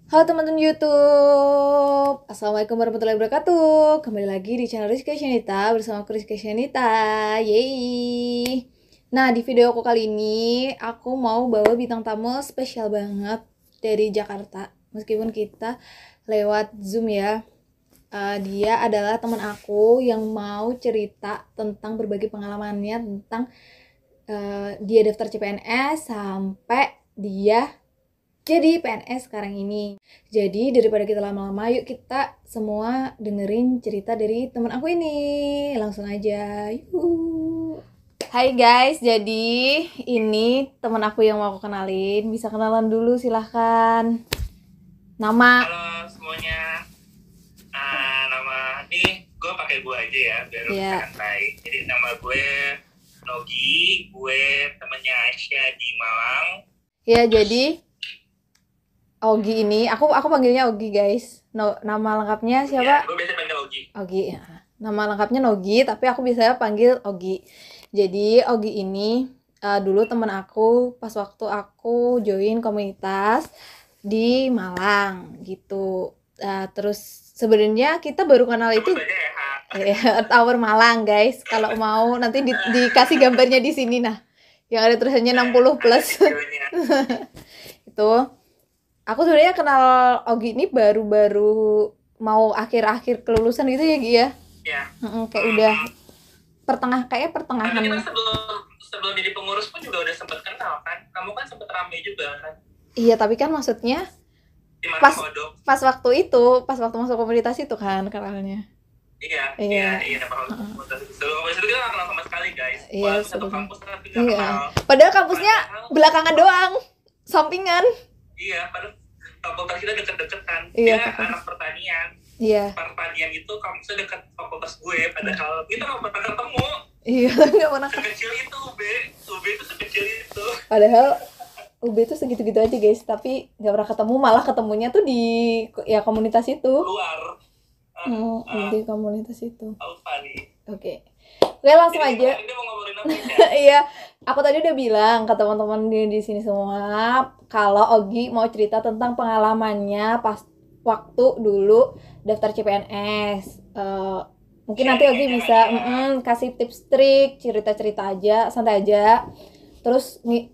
Halo teman-teman YouTube, Assalamualaikum warahmatullahi wabarakatuh. Kembali lagi di channel Rizky Shanita bersama aku Rizky Shanita. Yeay. Nah, di video aku kali ini aku mau bawa bintang tamu spesial banget dari Jakarta. Meskipun kita lewat Zoom ya. Dia adalah teman aku yang mau cerita tentang berbagai pengalamannya tentang dia daftar CPNS sampai dia jadi PNS sekarang ini. Jadi daripada kita lama-lama, yuk kita semua dengerin cerita dari temen aku ini. Langsung aja, yuk. Hai guys, jadi ini temen aku yang mau aku kenalin. Bisa kenalan dulu silahkan. Nama? Halo semuanya. Nama nih gue pakai gue aja ya biar Iya. santai. Jadi nama gue Nogi, gue temennya Aisyah di Malang. Ya, jadi Ogi ini, aku panggilnya Ogi guys. Nama lengkapnya siapa? Ya, gue biasa panggil Ogi. Ogi, ya. Nama lengkapnya Nogi, tapi aku biasanya panggil Ogi. Jadi Ogi ini dulu temen aku pas waktu aku join komunitas di Malang gitu. Terus sebenarnya kita baru kenal itu Sebut aja ya. Tower Malang guys. Kalau mau nanti dikasih gambarnya di sini nah. Yang ada tulisannya 60 plus. Videonya. Itu aku sebenarnya kenal Ogi ini baru-baru mau akhir-akhir kelulusan gitu ya Gi ya. Ya. Kayak udah Tapi pertengahan. kita sebelum jadi pengurus pun juga udah sempet kenal kan. Kamu kan sempet rame juga kan. Iya, tapi kan maksudnya Di mana pas Kodok. pas waktu masuk komunitas itu kan kenalnya. Iya. Sebelum itu kita gak kenal sama sekali guys. Iya, Walaupun satu sebelum. kampus tapi gak Iya. kenal. Padahal kampusnya belakangan doang, sampingan. Iya, padahal fakultas kita deket-deketan. Iya, Dia fakultas. anak pertanian. Iya. Pertanian itu kampusnya dekat fakultas gue, padahal kita nggak pernah ketemu. Iya, nggak pernah. Sekecil itu UB itu sekecil itu. Padahal UB tuh segitu-gitu aja guys, tapi nggak pernah ketemu, malah ketemunya tuh di ya komunitas itu. Luar. Di komunitas itu. Funny. Oke, langsung Jadi, aja. Dia mau ngobrolin apa ya? Iya, aku tadi udah bilang ke teman-teman di sini semua kalau Ogi mau cerita tentang pengalamannya pas waktu dulu daftar CPNS. Mungkin nanti Ogi bisa kasih tips trik, cerita-cerita aja, santai aja. Terus nih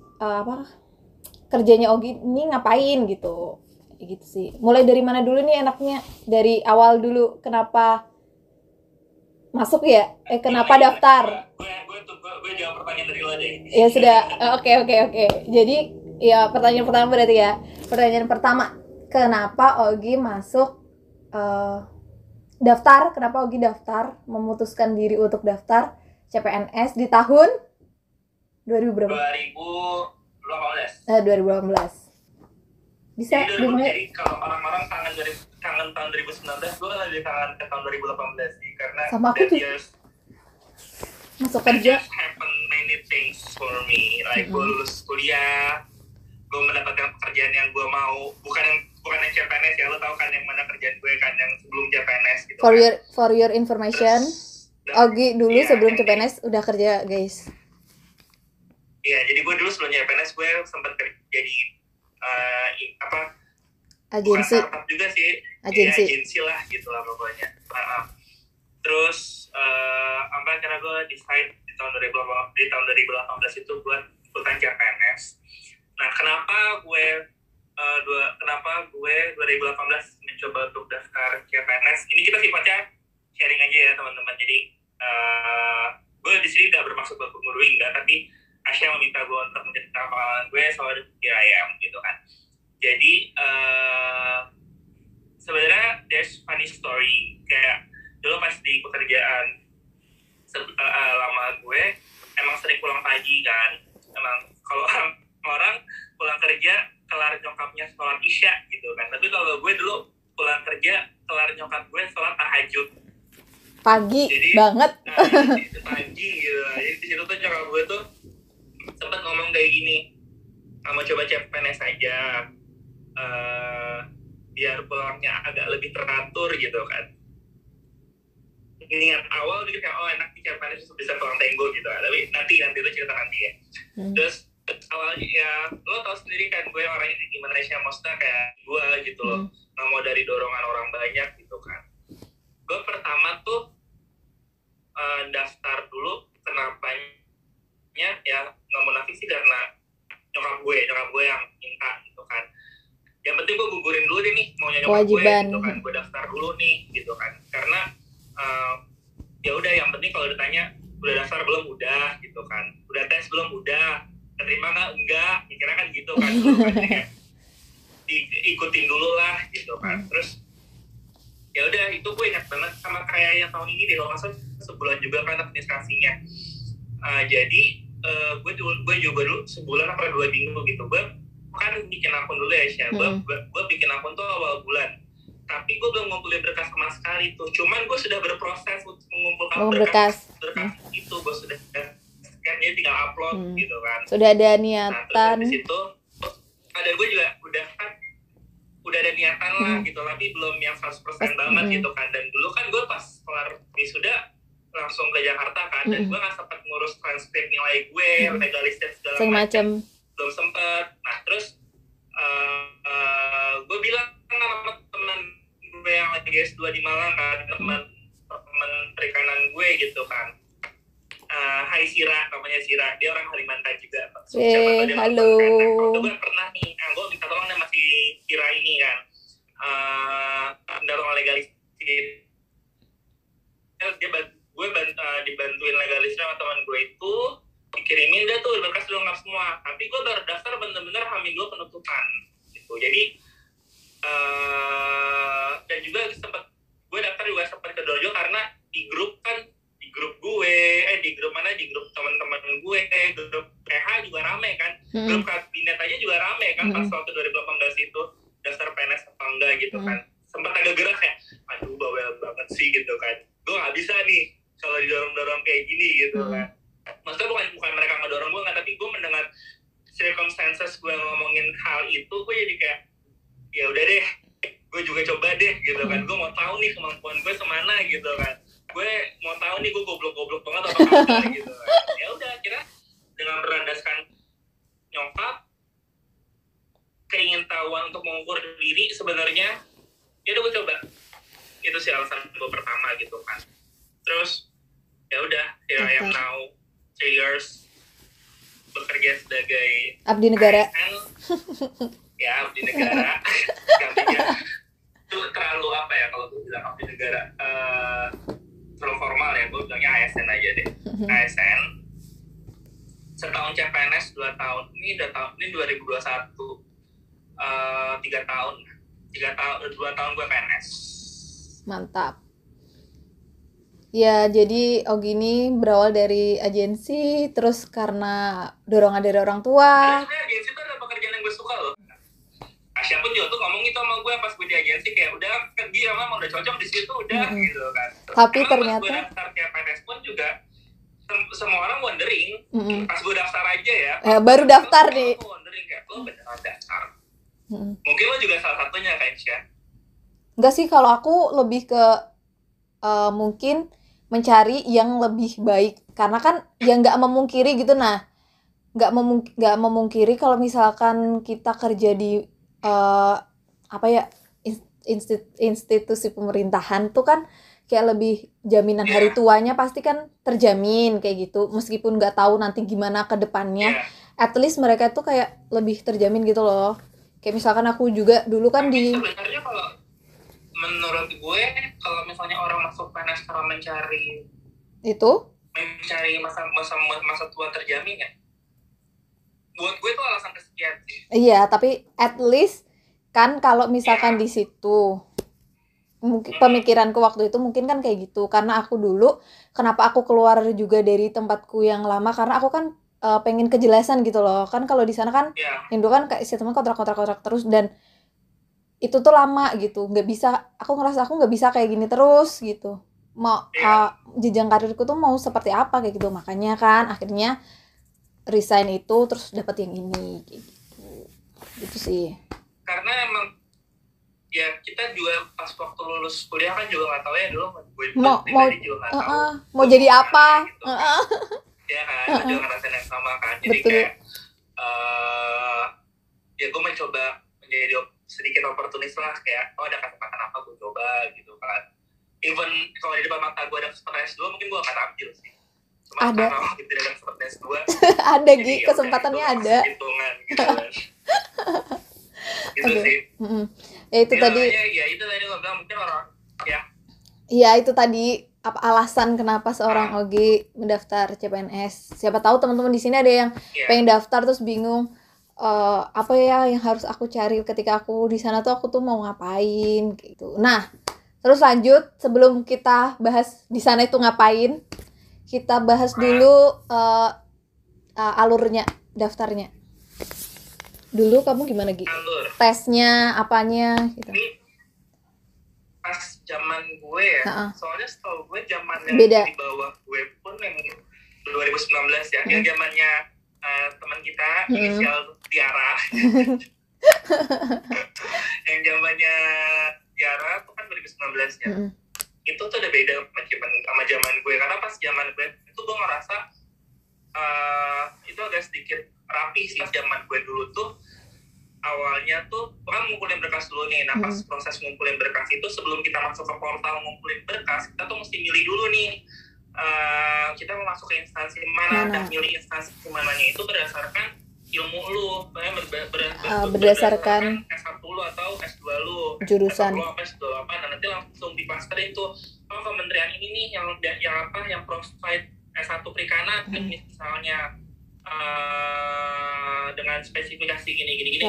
kerjanya Ogi ini ngapain gitu. Kayak gitu sih. Mulai dari mana dulu nih enaknya? Dari awal dulu kenapa masuk ya? Kenapa daftar? Gue jawab pertanyaan dari lo deh. Ya sudah, oke. Jadi ya pertanyaan pertama berarti ya. Pertanyaan pertama, kenapa Ogi masuk daftar? Kenapa Ogi daftar? Memutuskan diri untuk daftar CPNS di tahun 2000 berapa? 2018. Bisa Jadi kalau orang-orang kangen tahun 2019, gue lebih kangen ke tahun 2018 sih, karena sama aku tuh masuk kerja. just happen many things for me, like gue lulus kuliah, gue mendapatkan pekerjaan yang gue mau, bukan yang CPNS ya, lo tau kan yang mana kerjaan gue kan yang sebelum CPNS gitu. For your information, Ogi dulu sebelum CPNS udah kerja guys. Iya, jadi gue dulu sebelum CPNS gue sempat kerja di agensi. Bukan startup juga sih, agensi lah gitu lah pokoknya. Terus karena gue decide di tahun 2018 itu gue ikutan CPNS. Nah, kenapa gue 2018 mencoba untuk daftar CPNS? Ini kita sifatnya sharing aja ya teman-teman. Jadi gue di sini udah bermaksud buat menggurui enggak, tapi Asya meminta gue untuk menceritakan pengalaman gue soal IAM gitu kan. Jadi sebenarnya there's funny story, kayak dulu pas di pekerjaan lama gue emang sering pulang pagi kan. Emang kalau orang pulang kerja kelar nyokapnya sholat isya gitu kan. Tapi kalau gue dulu pulang kerja kelar nyokap gue sholat tahajud. Pagi. Jadi, banget. Pagi gitu. Jadi di situ tuh nyokap gue tuh sempat ngomong kayak gini, mau coba CPNS aja, biar pulangnya agak lebih teratur gitu kan. Niat awal gitu kayak enak di CPNS bisa pulang tenggo gitu, tapi nanti itu cerita nanti ya. Terus awalnya ya lo tau sendiri kan gue orangnya gimana sih, maksudnya kayak gue gitu loh, nggak mau dari dorongan orang banyak gitu kan. Gue pertama tuh daftar dulu, kenapanya ya nggak mau nafis sih, karena nyokap gue yang minta gitu kan. Yang penting gue gugurin dulu deh nih maunya nyokap gue gitu kan, gue daftar dulu nih gitu kan, karena ya udah yang penting kalau ditanya udah daftar belum, udah gitu kan, udah tes belum, udah terima nggak, enggak, mikirnya kan gitu kan dulu kan, kayak diikutin dulu lah gitu kan. Terus ya udah itu gue ingat banget, sama kayak yang tahun ini deh, kalau nggak salah sebulan juga kan administrasinya. Jadi gue juga dulu sebulan apa 2 minggu gitu, gue kan bikin akun dulu ya Sya. Gue bikin akun tuh awal bulan, tapi gue belum ngumpulin berkas sama sekali tuh. Cuman gue sudah berproses untuk mengumpulkan berkas itu, gue sudah kan dia tinggal upload gitu kan. Sudah ada niatan. Nah, terus di situ ada gue juga udah ada niatan lah gitu, tapi belum yang 100% banget gitu kan. Dan dulu kan gue pas kelar wisuda langsung ke Jakarta kan, dan gue nggak sempat ngurus transkrip nilai gue, legalis dan segala macam, belum sempet. Nah terus gue bilang sama teman gue yang lagi S2 di Malang kan, teman perikanan gue gitu kan. Hai Sira, namanya Sira, dia orang Kalimantan juga. Halo. Waktu gue pernah nih, gue minta tolong sama si Sira ini kan, minta tolong legalis. Gue dibantuin legalisnya sama teman gue itu, dikirimin dia tuh berkas lengkap semua. Tapi gue baru daftar bener-bener H-2 penutupan gitu. Jadi dan juga sempat gue daftar juga sempat ke dojo, karena di grup gue, di grup teman-teman gue, grup PH juga rame kan, grup kabinet aja juga rame kan, pas waktu 2018 itu daftar PNS apa enggak gitu kan. Sempat agak gerah kayak, aduh bawel banget sih gitu kan, gue nggak bisa nih kalau didorong-dorong kayak gini gitu kan. Maksudnya bukan mereka ngedorong gue nggak, tapi gue mendengar circumstances gue ngomongin hal itu, gue jadi kayak ya udah deh, gue juga coba deh gitu kan. Gue mau tahu nih kemampuan gue semana gitu kan, gue mau tahu nih gue goblok banget apa enggak gitu kan. Ya udah, kira dengan berlandaskan nyokap, keingintahuan untuk mengukur diri sebenarnya, ya udah gue coba. Itu sih alasan gue pertama gitu kan. Terus ya udah, here I am now 3 years bekerja sebagai abdi negara. Ya, abdi negara. Itu terlalu apa ya kalau gue bilang abdi negara, terlalu formal ya, gue bilangnya ASN aja deh. ASN setahun CPNS 2 tahun. Ini 2021, 2 tahun gue PNS. Mantap. Ya, jadi Ogini berawal dari agensi, terus karena dorongan dari orang tua. Sebenarnya agensi itu ada pekerjaan yang gue suka loh. Asya pun juga tuh ngomong gitu sama gue pas gue di agensi, kayak udah pergi sama udah cocok di situ udah gitu kan. Tapi karena ternyata pas gue daftar ke PNS pun juga semua orang wondering, pas gue daftar aja ya. Baru daftar nih. Wondering kayak lo beneran daftar. Mungkin lo juga salah satunya kan, Sya? Enggak sih, kalau aku lebih ke mungkin mencari yang lebih baik, karena kan ya nggak memungkiri gitu. Nah, nggak memungkiri kalau misalkan kita kerja di apa ya, institusi pemerintahan tuh kan kayak lebih jaminan hari tuanya pasti kan terjamin kayak gitu, meskipun nggak tahu nanti gimana ke depannya. At least mereka tuh kayak lebih terjamin gitu loh. Kayak misalkan aku juga dulu kan tapi sebenarnya kalau menurut gue, kalau misalnya orang masuk PNS karena mencari masa tua terjamin ya, buat gue itu alasan kesekian sih. Iya, tapi at least kan kalau misalkan di situ mungkin pemikiranku waktu itu mungkin kan kayak gitu, karena aku dulu kenapa aku keluar juga dari tempatku yang lama, karena aku kan pengen kejelasan gitu loh. Kan kalau di sana kan Indo kan kayak sistemnya kontrak terus, dan itu tuh lama gitu, nggak bisa, aku ngerasa aku nggak bisa kayak gini terus gitu. Mau jenjang karirku tuh mau seperti apa kayak gitu, makanya kan akhirnya resign itu terus dapat yang ini kayak gitu sih. Karena emang ya kita juga pas waktu lulus kuliah kan juga nggak tahu ya dulu, gue juga nggak tahu mau jadi apa gitu. Ya kan, juga ngerasain yang sama kan, jadi betul. Kayak ya gue mencoba menjadi sedikit oportunis lah, kayak ada kesempatan apa gue coba gitu kan. Even kalau di depan mata gue ada kesempatan S2 mungkin gue akan ambil sih. Cuma Ada. karena waktu tidak ada kesempatan S2 Ada jadi Gi, ya udah, kesempatannya itu ada. hitungan gitu kan. Gitu Oke. sih. Ya itu tadi. Ya itu tadi gue bilang mungkin orang ya. Iya itu tadi apa alasan kenapa seorang Ogi mendaftar CPNS. Siapa tahu teman-teman di sini ada yang pengen daftar terus bingung apa ya yang harus aku cari ketika aku di sana tuh aku tuh mau ngapain gitu. Nah, terus lanjut sebelum kita bahas di sana itu ngapain, kita bahas dulu alurnya daftarnya. Dulu kamu gimana Gi? Tesnya apanya gitu. Ini pas zaman gue ya, soalnya setahu gue zamannya beda. Di bawah gue pun yang 2019 ya, yang zamannya teman kita inisial Tiara. Yang zamannya Tiara itu kan 2019 ya. Itu tuh udah beda sama zaman gue, karena pas zaman gue itu gue ngerasa itu agak sedikit rapi sih. Zaman gue dulu tuh awalnya tuh kan ngumpulin berkas dulu nih. Nah pas proses ngumpulin berkas itu, sebelum kita masuk ke portal ngumpulin berkas, kita tuh mesti milih dulu nih kita mau masuk ke instansi mana. Dan milih instansi mananya itu berdasarkan ilmu lu, berdasarkan S1 lu atau S2 lu, jurusan S1 lu apa S2 lu apa. Nah nanti langsung dipasterin tuh, oh kementerian ini nih yang apa, yang provide S1 perikanan misalnya dengan spesifikasi gini.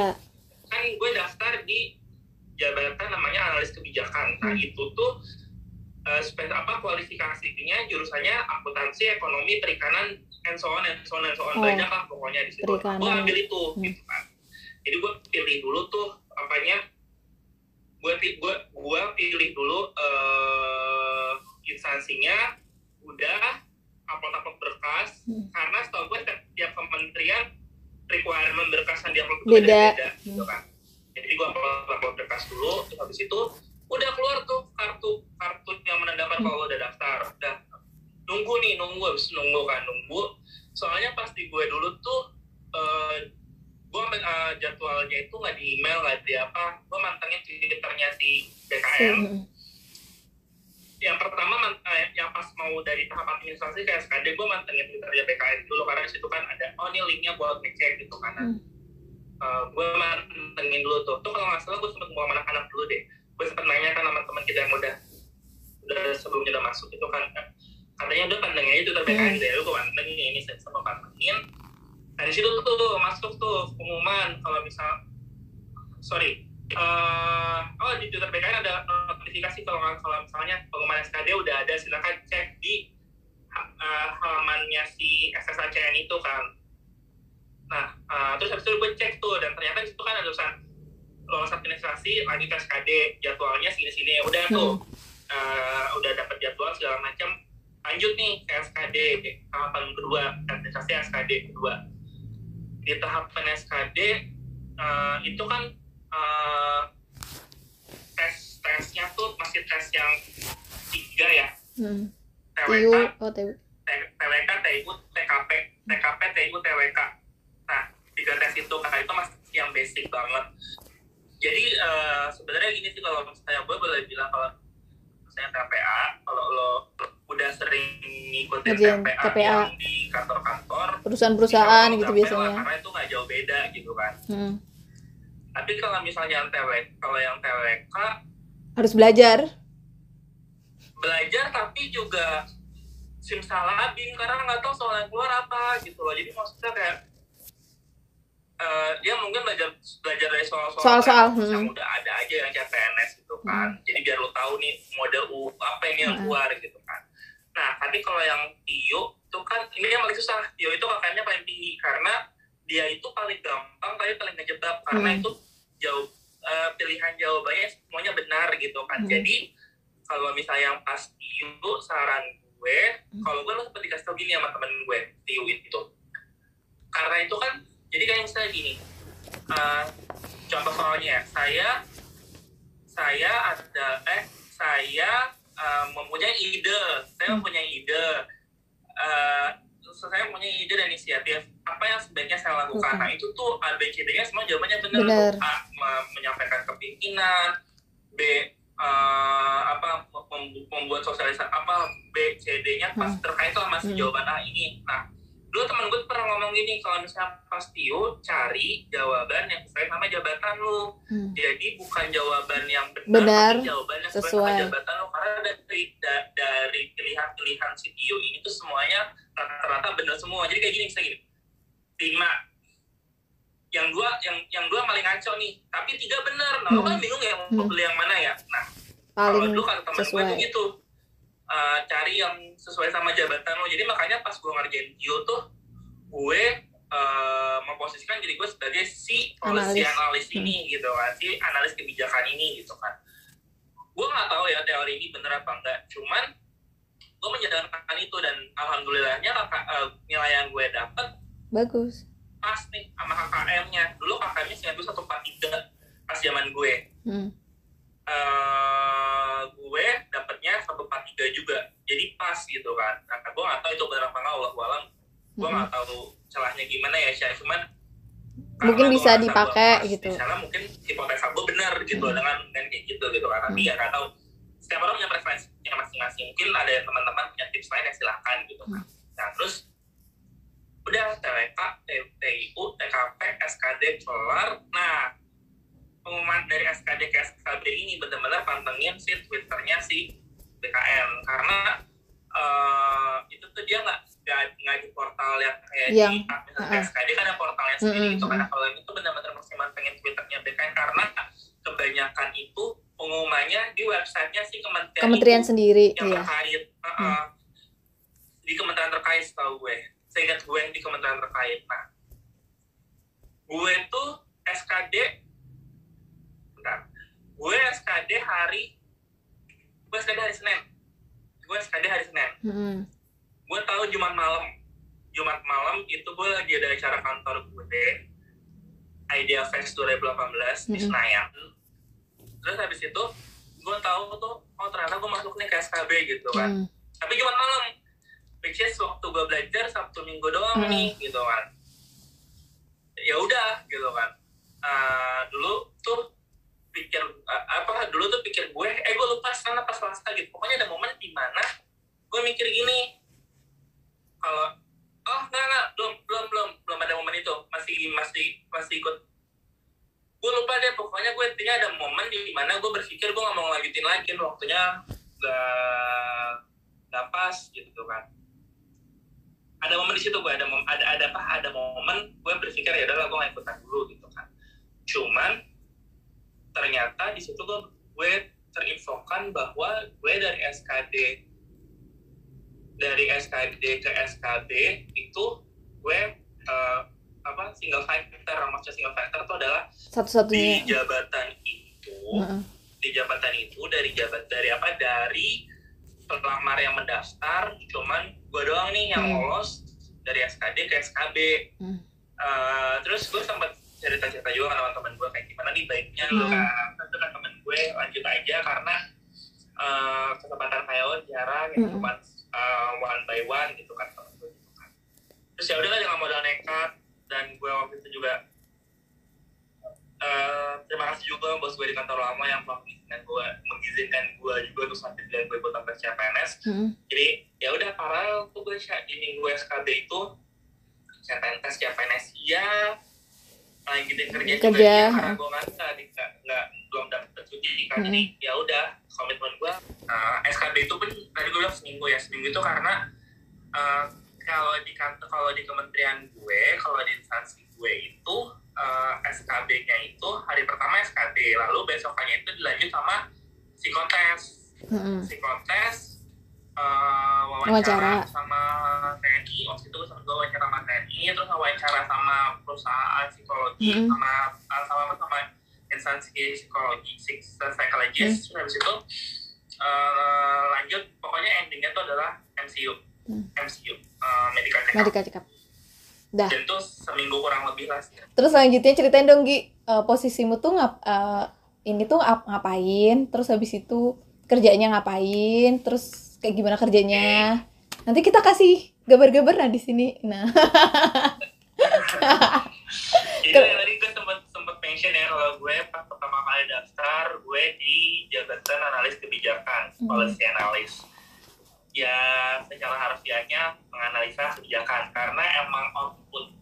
Kan gue daftar di jabatan namanya analis kebijakan. Nah itu tuh kualifikasinya jurusannya akuntansi, ekonomi, perikanan, and so on. Banyak lah pokoknya di situ. Gue ambil itu gitu kan. Jadi gue pilih dulu tuh apanya, gue pilih dulu instansinya, udah upload berkas, karena setahu gue tiap kementerian requirement berkas yang dia upload beda gitu kan. Jadi gue upload berkas dulu, terus habis itu udah keluar tuh kartu yang menandakan kalau udah daftar. Udah nunggu soalnya pas di gue dulu tuh gue jadwalnya itu nggak di email, nggak di apa, gue mantengin Twitternya si BKN. Yang pertama yang pas mau dari tahap administrasi kayak SKD, gue mantengin Twitternya BKN dulu, karena disitu kan ada ini linknya buat ngecek gitu kan. Gue mantengin dulu tuh kalau nggak salah gue sempet ngomong sama anak-anak dulu deh. Gue sempet nanya kan sama teman kita yang udah sebelumnya udah masuk itu kan, katanya udah pantengin aja Twitter BKN deh. Gue pantengin ini, sama pantengin. Nah di situ tuh masuk tuh pengumuman kalau misal di Twitter BKN ada notifikasi kalau misalnya pengumuman SKD udah ada, silakan cek di halamannya si SSACN itu kan. Nah terus habis itu gue cek tuh, dan ternyata di situ kan ada tulisan lolos administrasi lanjut ke SKD, jadwalnya sini udah tuh udah dapat jadwal segala macam, lanjut nih ke SKD tahapan kedua, administrasi SKD kedua. Di tahapan SKD itu kan tesnya tuh masih tes yang 3 ya, TWK, TIU, TKP, TIU, TWK. Nah 3 tes itu kan itu masih yang basic banget. Jadi sebenarnya gini sih, kalau misalnya gue boleh bilang, kalau misalnya TPA, kalau lo udah sering ngikutin TPA yang di kantor-kantor, perusahaan gitu biasanya, karena itu nggak jauh beda gitu kan. Tapi kalau misalnya yang TWK harus belajar tapi juga simsalabim, karena nggak tahu soal yang keluar apa gitu loh. Jadi maksudnya kayak dia mungkin belajar dari soal-soal yang udah ada aja yang CPNS gitu kan. Jadi biar lo tahu nih model apa ini yang keluar gitu kan. Nah tapi kalau yang TIU itu kan ini yang paling susah. TIU itu KKM-nya paling tinggi, karena dia itu paling gampang tapi paling ngejebak, karena itu pilihan jawabannya semuanya benar gitu kan. Jadi kalau misalnya yang pas TIU, saran gue, kalau gue sempat dikasih tau gini sama temen gue TIU itu, karena itu kan jadi kayak misalnya gini, contoh soalnya saya mempunyai ide, saya punya ide dan inisiatif apa yang sebaiknya saya lakukan. Nah itu tuh A, B, C, D-nya semua jawabannya benar. Benar. A, menyampaikan ke pimpinan, B, membuat sosialisasi, B, C, D-nya pas terkait sama si jawaban A ini. Nah dulu temen gue pernah ngomong gini, kalau misalnya pas Tio cari jawaban yang sesuai sama jabatan lu. Jadi bukan jawaban yang benar, tapi jawaban yang sesuai sama jabatan lu. Karena dari pilihan-pilihan si Tio ini tuh semuanya rata-rata benar semua. Jadi kayak gini, misalnya gini, 5 yang dua paling ngaco nih, tapi 3 benar. Nah lo kan bingung ya mau beli yang mana ya. Nah kalau dulu kata temen gue tuh gitu, cari yang sesuai sama jabatan lo. Jadi makanya pas gue ngerjain Gio tuh gue memposisikan diri gue sebagai si policy analis ini gitu kan, si analis kebijakan ini gitu kan. Gue nggak tahu ya teori ini bener apa enggak, cuman gue menjalankan itu dan alhamdulillahnya nilai yang gue dapet bagus pas nih sama KKM-nya. Dulu KKM-nya 9143 pas zaman gue. Gue dapetnya 143 juga, jadi pas gitu kan. Nah gue nggak tahu itu benar apa nggak, Wallahualam. Gue nggak tahu celahnya gimana ya, cuman mungkin bisa dipakai gitu. Karena mungkin hipotesa gue benar gitu dengan kayak gitu kan. Tapi ya nggak tahu. Setiap orang punya preferensinya masing-masing. Mungkin ada teman-teman punya tips lain yang silakan gitu kan. Nah terus udah TWK, TIU, TKP, SKD kelar. Nah pengumuman dari SKD ke SKB ini benar-benar pantengin si Twitternya si BKN, karena itu tuh dia nggak di portal yang kayak di misalnya SKD kan ada portalnya sendiri gitu. Karena kalau ini tuh benar-benar maksimal pengen Twitternya BKN, karena kebanyakan itu pengumumannya di websitenya si kementerian sendiri yang terkait. Di kementerian terkait setahu gue, saya ingat gue yang di kementerian terkait. Nah gue tuh SKD hari Senin. Gue tahu Jumat malam itu gue lagi ada acara kantor gue, Idea Fest 2018 di Senayan. Terus habis itu gue tahu tuh, oh ternyata gue masuk nih ke SKB gitu kan. Tapi Jumat malam, which is waktu gue belajar Sabtu Minggu doang nih gitu kan. Ya udah gitu kan. Dulu tuh pikir gue, gue lupa sana pas Selasa gitu. Pokoknya ada momen di mana gue mikir gini, kalau belum ada momen itu, masih ikut. Gue lupa deh, pokoknya gue intinya ada momen di mana gue berpikir gue nggak mau lanjutin lagi, waktunya nggak pas gitu kan. Ada momen di situ gue ada momen gue berpikir ya udahlah gue nggak ikutan dulu gitu kan. Cuman ternyata di situ gue terinfokan bahwa gue dari SKD ke SKB itu gue single factor. Maksudnya single factor itu adalah satu-satunya di jabatan itu dari pelamar yang mendaftar, cuman gue doang nih yang lolos dari SKD ke SKB. Terus gue sempat cerita juga sama teman-teman gue kayak gimana nih baiknya lu kan. Terus kan temen gue lanjut aja karena kesempatan kayak jarang yang cuma one by one gitu kan. Terus ya udahlah jangan modal nekat. Dan gue waktu itu juga terima kasih juga bos gue di kantor lama yang mengizinkan gue juga untuk sampai bilang gue ikut tes CPNS. Jadi ya udah paralel tuh gue di minggu SKB itu tes CPNS ya, lanjutin kerja juga ya, karena gue nggak belum dapat cuti kan. Jadi ya udah komitmen gue SKB itu pun tadi gue bilang seminggu itu karena kalau di kementerian gue, kalau di instansi gue itu SKB-nya itu hari pertama SKB, lalu besokannya itu dilanjut sama psikotes, wawancara sama TNI. Waktu itu waktu gue wawancara sama TNI, terus wawancara sama perusahaan psikologi, sama instansi psikologi, psikologis. Terus habis itu lanjut, pokoknya endingnya itu adalah MCU, medical check-up. Dah. Dan itu seminggu kurang lebih lah sih. Terus selanjutnya ceritain dong Gi, posisimu tuh ngapain, terus habis itu kerjanya ngapain, terus kayak gimana kerjanya? Nanti kita kasih gambar-gambar nah di sini. Nah, Jadi tadi gue sempet mention ya kalau gue pas pertama kali daftar gue di jabatan analis kebijakan, policy analyst. Ya secara harfiahnya menganalisa kebijakan karena emang output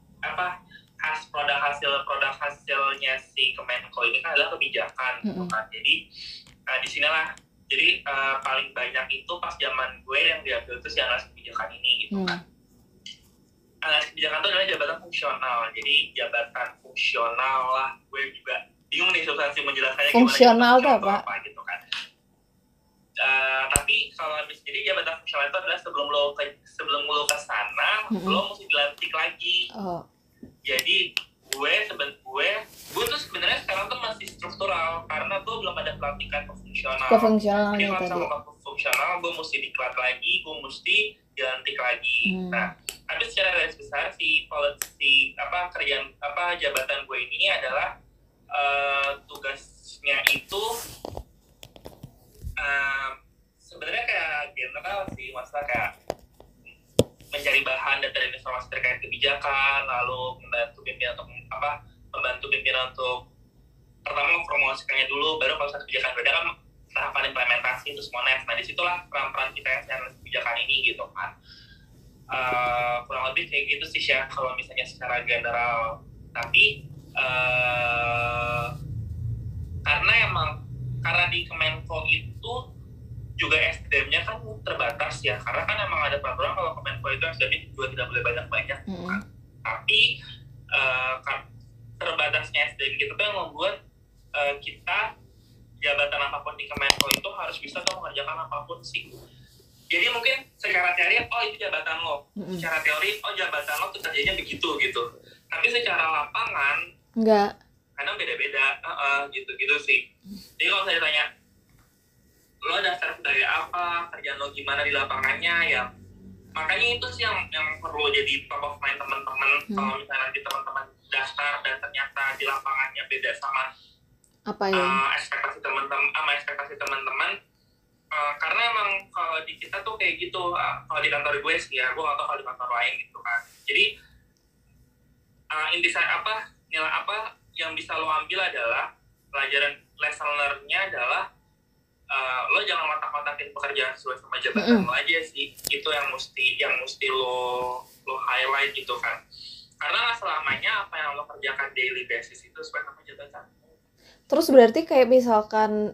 hasil produk hasilnya si Kemenko ini kan adalah kebijakan gitu kan. Jadi di sinilah jadi paling banyak itu pas zaman gue yang diambil itu si analis kebijakan ini gitu kan. Analis kebijakan itu adalah jabatan fungsional, jadi jabatan fungsional lah. Gue juga bingung nih substansi menjelaskannya fungsional itu apa gitu kan. Tapi kalau jadi jabatan fungsional itu adalah sebelum lo ke sana, lo mesti dilantik lagi. Jadi gue tuh sebenarnya sekarang tuh masih struktural karena tuh belum ada pelantikan ke fungsional. Jadi kalau sama ke fungsional, gue mesti diklat lagi, gue mesti dilantik lagi. Nah, tapi secara garis besar si kerjaan jabatan gue ini adalah tugasnya itu sebenarnya kayak general sih, masalah kayak mencari bahan data dan informasi terkait kebijakan, lalu membantu pimpinan untuk pertama mempromosikannya dulu, baru kalau misalnya kebijakan beda kan tahapan implementasi itu semua next. Nah disitulah peran kita yang secara kebijakan ini gitu kan. Kurang lebih kayak gitu sih ya kalau misalnya secara general. Tapi karena di Kemenko itu juga SDM-nya kan terbatas ya, karena kan emang ada peraturan kalau Kemenko itu SDM-nya juga tidak boleh banyak-banyak kan. Tapi kan terbatasnya SDM gitu kan membuat kita jabatan apapun di Kemenko itu harus bisa tuh mengerjakan apapun sih. Jadi mungkin secara teori itu jabatan lo, secara teori jabatan lo tuh kerjanya begitu gitu. Tapi secara lapangan enggak, kadang beda-beda gitu sih. Jadi kalau saya tanya lo dasar sebagai apa, kerjaan lo gimana di lapangannya ya, makanya itu sih yang perlu jadi top of mind teman-teman. Kalau misalnya nanti teman-teman daftar dan ternyata di lapangannya beda sama apa ya ekspektasi teman-teman, karena emang kalau di kita tuh kayak gitu. Kalau di kantor gue sih ya, gue nggak tahu kalau di kantor lain gitu kan. Jadi nilai apa yang bisa lo ambil adalah pelajaran lesson learn-nya adalah lo jangan ngotak-ngotakin pekerjaan sesuai sama jabatan lo aja sih. Itu yang mesti lo highlight gitu kan. Karena nggak selamanya apa yang lo kerjakan daily basis itu sesuai sama jabatan. Terus berarti kayak misalkan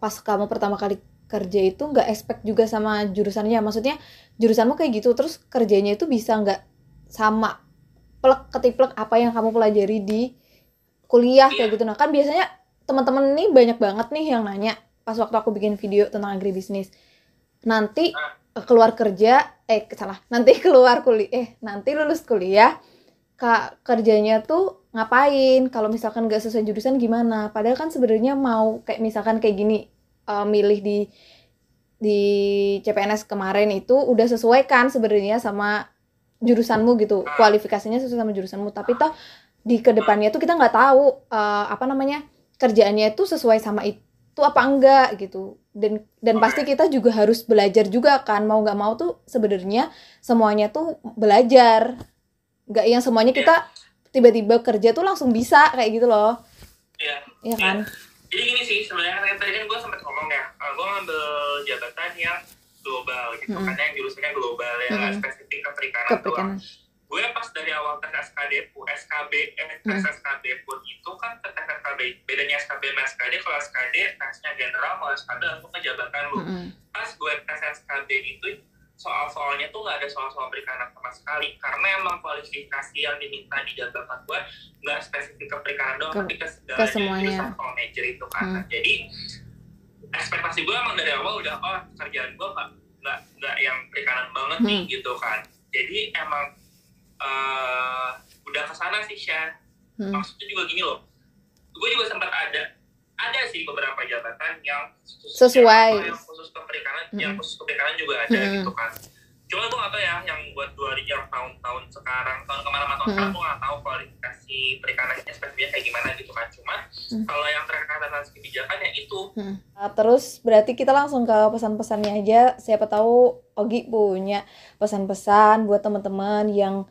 pas kamu pertama kali kerja itu nggak expect juga sama jurusannya, maksudnya jurusanmu kayak gitu, terus kerjanya itu bisa nggak sama plek ketiplek apa yang kamu pelajari di kuliah kayak gitu. Nah kan biasanya teman-teman nih banyak banget nih yang nanya pas waktu aku bikin video tentang agribisnis, nanti keluar kerja nanti lulus kuliah kerjanya tuh ngapain, kalau misalkan nggak sesuai jurusan gimana, padahal kan sebenarnya mau kayak misalkan kayak gini, milih di CPNS kemarin itu udah sesuai kan sebenarnya sama jurusanmu gitu, kualifikasinya sesuai sama jurusanmu, tapi toh di kedepannya tuh kita nggak tahu kerjaannya itu sesuai sama itu apa enggak gitu. Dan pasti kita juga harus belajar juga kan, mau nggak mau tuh sebenarnya semuanya tuh belajar, nggak yang semuanya kita tiba-tiba kerja tuh langsung bisa kayak gitu loh. Iya kan. Jadi gini sih sebenarnya, tadi kan gue sempat ngomong ya, gue ngambil jabatan yang global gitu kan, yang jurusannya global ya, nggak spesifik ke perikanan. Gue pas dari awal tes SKB pun itu kan tes SKB, bedanya SKB sama SKD, kalau SKD tesnya general, kalau SKB langsung ke jabatan lu. Pas gue tes SKB itu soal-soalnya tuh nggak ada soal-soal perikanan sama sekali, karena emang kualifikasi yang diminta di jabatan gue nggak spesifik ke perikanan doang, tapi ke semuanya soal major itu kan. Jadi ekspektasi gue emang dari awal udah kerjaan gue nggak yang perikanan banget nih gitu kan. Jadi emang udah kesana sih Syah. Maksudnya juga gini loh, gue juga sempat ada sih beberapa jabatan yang sesuai yang khusus ke perikanan, yang khusus ke perikanan juga ada gitu kan. Cuma gue nggak tahu ya yang buat yang tahun sekarang, tahun kemarin atau sekarang gue nggak tahu kualifikasi perikanannya spesifiknya kayak gimana gitu kan. Cuma Kalau yang terkait atas kebijakan ya itu. Terus berarti kita langsung ke pesan-pesannya aja. Siapa tahu Ogi punya pesan-pesan buat teman-teman yang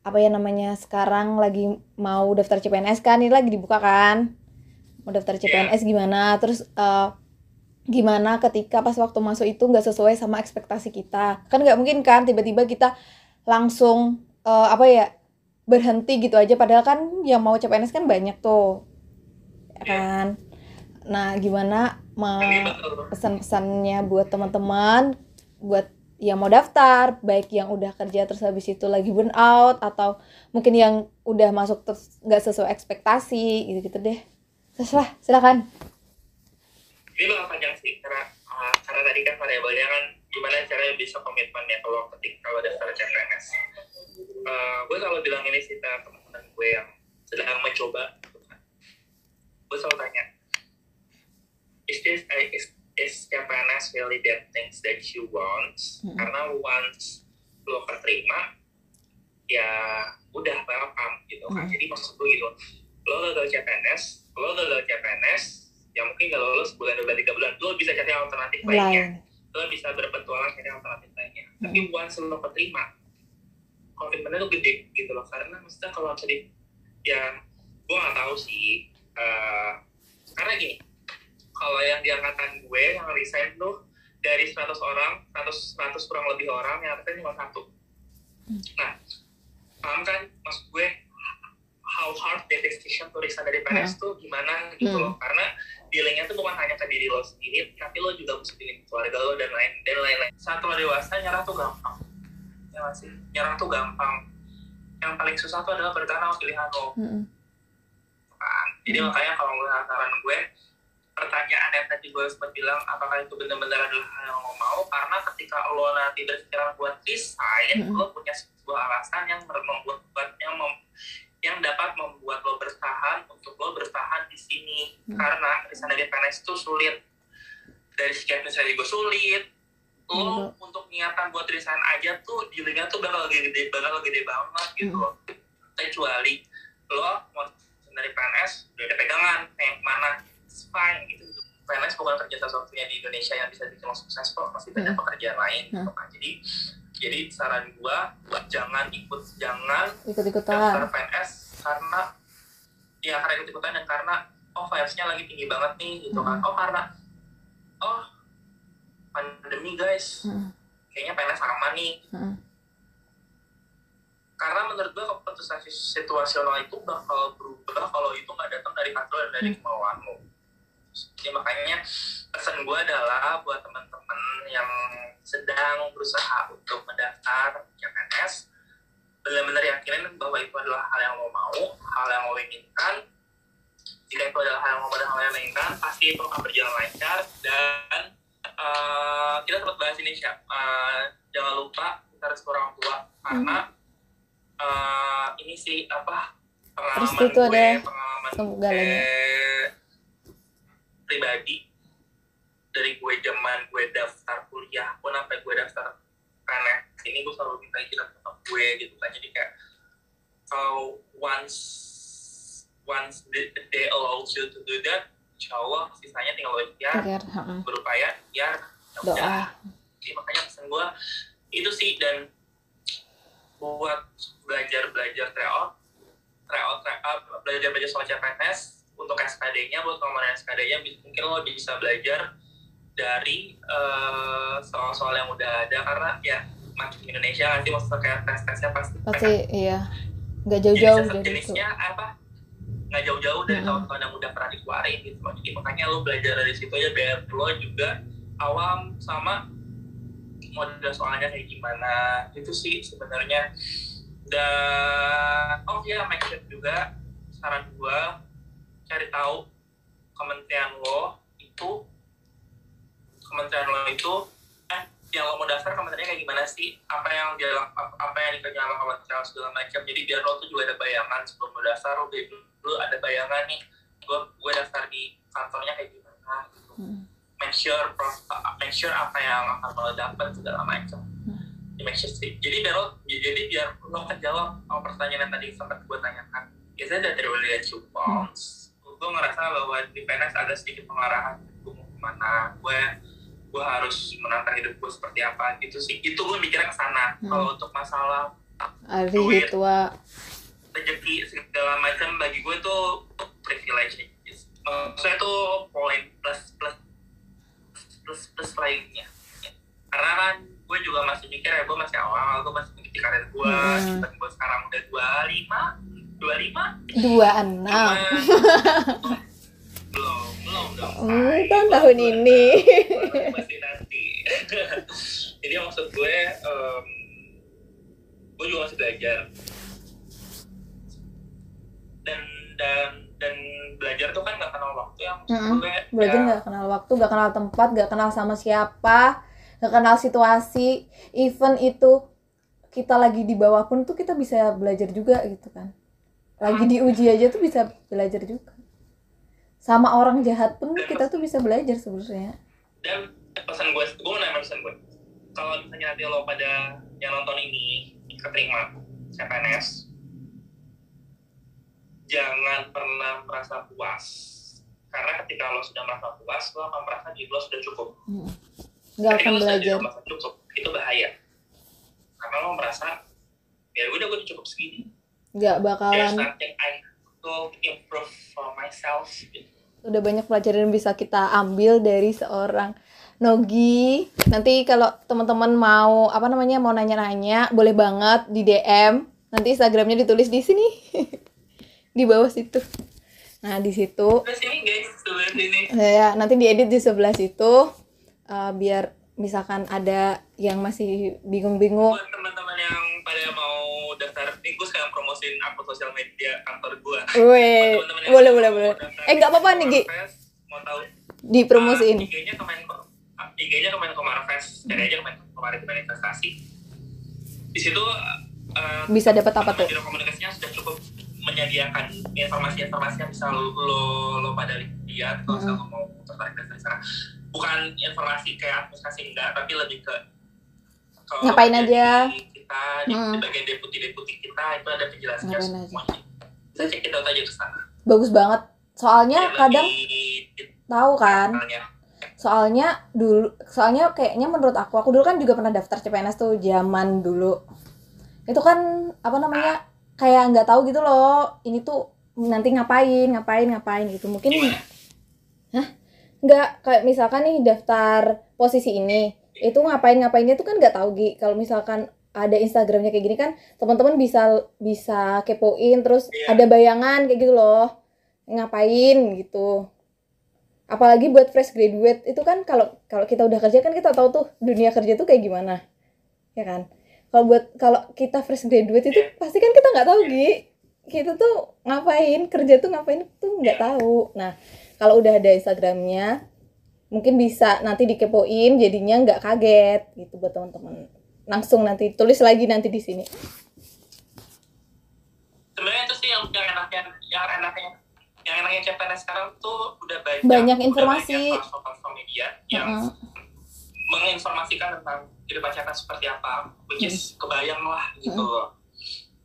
apa ya namanya sekarang lagi mau daftar CPNS kan, ini lagi dibuka kan, mau daftar CPNS gimana, terus gimana ketika pas waktu masuk itu nggak sesuai sama ekspektasi kita, kan nggak mungkin kan tiba-tiba kita langsung berhenti gitu aja, padahal kan yang mau CPNS kan banyak tuh kan. Nah gimana pesan-pesannya buat teman-teman buat yang mau daftar, baik yang udah kerja terus habis itu lagi burn out, atau mungkin yang udah masuk terus nggak sesuai ekspektasi gitu-gitu deh. Terserah, silakan. Ini bakal panjang sih karena tadi kan variabelnya kan gimana caranya bisa komitmennya kalau daftar CPNS. Gue selalu bilang ini sih ke teman-teman gue yang sedang mencoba, gue selalu tanya, is CPNS really that things that you want? Karena once lo keterima, ya udah welcome gitu kan. Jadi maksud gue gitu, lo gagal CPNS, ya mungkin kalau lo sebulan, 2 bulan, 3 bulan, lo bisa cari alternatif lainnya. Lo bisa berpetualang cari alternatif lainnya. Tapi once lo keterima, komitmennya tuh gede gitu loh. Karena maksudnya kalau tadi, ya gue nggak tahu sih. Karena gini, kalau yang di angkatan gue yang resign tuh dari 100 orang, 100 kurang lebih orang, yang resign cuma 1. Nah, paham kan maksud gue how hard the decision to resign dari PNS tuh gimana gitu loh. Karena dealingnya tuh bukan hanya ke diri lo sendiri, tapi lo juga mesti dealing keluarga lo dan lain-lain. Saat lo dewasa, nyerah tuh gampang. Ya nggak sih? Nyerah tuh gampang. Yang paling susah tuh adalah bertahan sama pilihan lo. Kan? Jadi makanya kalau saran gue, pertanyaan yang tadi gue sempat bilang, apakah itu benar-benar adalah hal yang lo mau? Karena ketika lo nanti berpikiran buat resign, lo punya sebuah alasan yang dapat membuat lo bertahan untuk lo bertahan di sini. Karena resign dari PNS itu sulit. Dari sekian misalnya gue sulit, lo untuk niatan buat resign aja tuh dealingnya tuh bakal gede banget gitu loh. Kecuali lo mau dari PNS udah ada pegangan kayak mana, it's fine gitu. PNS bukan kerja satu-satunya di Indonesia yang bisa bikin lo sukses kok, masih banyak pekerjaan lain gitu kan. Jadi saran gua jangan ikut-ikutan daftar PNS karena ikut-ikutan dan karena vibes-nya lagi tinggi banget nih gitu kan. Karena pandemi guys, kayaknya PNS aman nih. Karena menurut gue keputusan situasional itu bakal berubah kalau itu nggak datang dari kantor dan dari kemauan lo. Jadi makanya pesan gue adalah buat teman-teman yang sedang berusaha untuk mendaftar CPNS, benar-benar yakinin bahwa itu adalah hal yang lo mau, hal yang lo inginkan. Jika itu adalah hal yang lo inginkan, pasti itu akan berjalan lancar. Dan kita sempat bahas ini jangan lupa kita harus ke orang tua, karena ini sih pengalaman gue pribadi dari gue zaman gue daftar kuliah pun sampai gue daftar PNS ini, gue selalu minta izin sama gue gitu kan. Jadi kayak kalau once they allow you to do that, insya Allah sisanya tinggal lo ikhtiar, berupaya, doa. Jadi makanya pesan gue itu sih. Dan buat belajar tryout, belajar soal CPNS untuk SKD-nya, buat pengamanan SKD-nya mungkin lo bisa belajar dari soal-soal yang udah ada, karena ya macam Indonesia nanti maksudnya kayak tes-tesnya pasti iya nggak jauh-jauh dari jenisnya itu. Nggak jauh-jauh dari tahun-tahun yang udah pernah dikeluarin gitu. Jadi makanya lo belajar dari situ aja biar lo juga awam sama model soalnya kayak gimana. Itu sih sebenarnya. Dan make sure juga saran gua, cari tahu kementerian lo itu yang lo mau daftar kementeriannya kayak gimana sih, apa yang dikerjakan sama kementerian segala macam. Jadi biar lo tuh juga ada bayangan sebelum lo daftar, lo ada bayangan nih gue daftar di kantornya kayak gimana gitu. Make sure apa yang akan lo dapat segala macam. Jadi biar lo kejawab pertanyaan yang tadi sempat gue tanyakan. Is that really that you want? Gue gue ngerasa bahwa di PNS ada sedikit pengarahan gue mau kemana, gue harus menata hidup gue seperti apa gitu sih. Itu gue mikirnya ke sana. Kalau untuk masalah duit, tua. rezeki segala macam, bagi gue tuh privilege. Maksudnya tuh poin plus lainnya. Karena kan gue juga masih mikir ya, gue masih awal, gue masih mengikuti karir gue. Dan gue sekarang udah 25 26 belum dong. tahun ini Masih nanti. Jadi maksud gue juga masih belajar dan belajar tuh kan nggak kenal waktu ya. Gue belajar nggak kenal waktu, nggak kenal tempat, nggak kenal sama siapa, nggak kenal situasi. Even itu kita lagi di bawah pun tuh kita bisa belajar juga gitu kan. Lagi diuji aja tuh bisa belajar juga. Sama orang jahat pun kita tuh bisa belajar sebenarnya. Dan pesan gue mau nanya pesan gue. Kalau misalnya nanti lo pada yang nonton ini keterima CPNS, jangan pernah merasa puas. Karena ketika lo sudah merasa puas, lo akan merasa diri lo sudah cukup. Nggak akan ketika belajar. Lo merasa cukup, itu bahaya. Karena lo merasa, ya udah gue cukup segini. Nggak There's bakalan. nothing I to improve for myself. Udah banyak pelajaran yang bisa kita ambil dari seorang Nogi. Nanti kalau teman-teman mau mau nanya-nanya, boleh banget di DM. Nanti Instagramnya ditulis di sini. Di bawah situ. Nah, di situ. Terus ini guys, sebelah sini. Ya, nanti diedit di sebelah situ. Biar misalkan ada yang masih bingung-bingung. Buat teman-teman yang pada mau daftar, ini gue sekarang promosiin akun sosial media kantor gue. Weh, boleh. Nggak apa-apa nih, Gi. Mau tahu? Dipromosiin. IG-nya Kemenko Marves, cari aja Kemenko Investasi. Di situ bisa dapat apa tuh? Biro komunikasinya sudah cukup menyediakan informasi-informasi yang bisa lo pada lihat kalau misalnya lo mau tertarik dari sana. Bukan informasi kayak administrasi enggak, tapi lebih ke ngapain aja kita di bagian deputi kita itu ada penjelasannya semuanya. Bisa cek kita aja ke sana. Bagus banget. Soalnya kadang tahu kan. Soalnya kayaknya menurut aku dulu kan juga pernah daftar CPNS tuh zaman dulu. Itu kan kayak nggak tahu gitu loh. Ini tuh nanti ngapain gitu. Mungkin nggak kayak misalkan nih daftar posisi ini itu ngapainnya tuh kan nggak tahu Gi. Kalau misalkan ada Instagramnya kayak gini kan teman-teman bisa kepoin terus ada bayangan kayak gitu loh ngapain gitu. Apalagi buat fresh graduate itu kan kalau kita udah kerja kan kita tahu tuh dunia kerja tuh kayak gimana ya kan. Kalau kita fresh graduate itu pasti kan kita nggak tahu Gi. Kita tuh kerja tuh ngapain tuh nggak tahu. Nah kalau udah ada Instagramnya, mungkin bisa nanti dikepoin, jadinya nggak kaget gitu buat teman-teman. Langsung nanti tulis lagi nanti di sini. Sebenarnya itu sih yang enaknya CPNS sekarang tuh udah banyak informasi. Platform media yang menginformasikan tentang kehidupan CPNS seperti apa, which is kebayang lah gitu loh.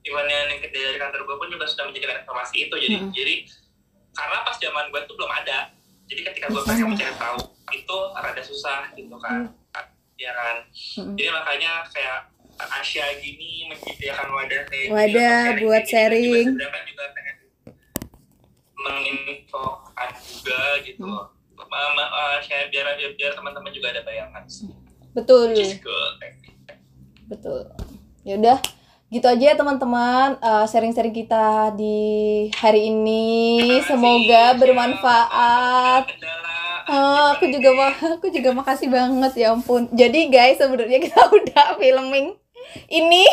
Even yang dari kantor gue pun juga sudah menjadikan informasi itu, jadi karena pas zaman gue tuh belum ada, jadi ketika gue pengen mencari tahu itu rada susah gitu kan, ya kan. Jadi makanya kayak Asia gini menyediakan wadah buat sharing. Sedangkan juga pengen menginfokan juga gitu loh. Biar teman-teman juga ada bayangan. Betul. Ya udah. Gitu aja ya teman-teman, sharing-sharing kita di hari ini. Semoga bermanfaat. Aku juga makasih banget ya ampun. Jadi guys, sebenarnya kita udah filming ini.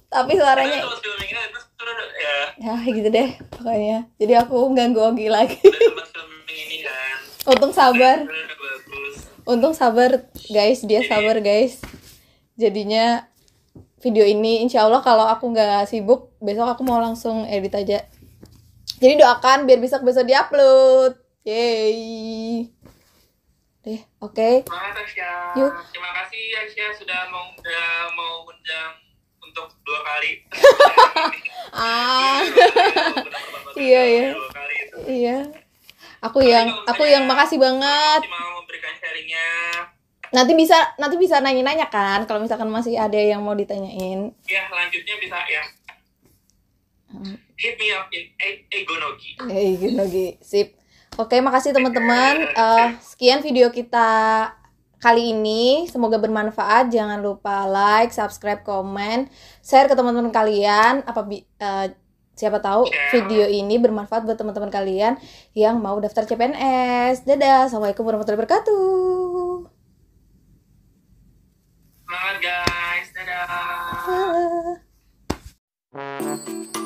Tapi suaranya ya gitu deh pokoknya. Jadi aku ganggu Ogi lagi. Untung sabar guys, dia sabar guys. Jadinya video ini insya Allah kalau aku nggak sibuk besok aku mau langsung edit aja. Jadi doakan biar besok diupload. Yeay. Deh, oke. Semangat Asia. Terima kasih Asia sudah mau undang untuk 2 kali. Ah, Benar-benar iya ya. 2 kali itu. Iya. Aku Tapi yang kalau aku misalnya yang makasih banget. masih mau memberikan sharingnya, Nanti bisa nanya-nanya kan kalau misalkan masih ada yang mau ditanyain. ya lanjutnya bisa ya hit me up in Egonogi. Ginogi, sip. Oke, makasih teman-teman. Sekian video kita kali ini. Semoga bermanfaat. Jangan lupa like, subscribe, komen, share ke teman-teman kalian. Siapa tahu video ini bermanfaat buat teman-teman kalian yang mau daftar CPNS. Dadah. Assalamualaikum warahmatullahi wabarakatuh. Semangat guys, dadah. Ah.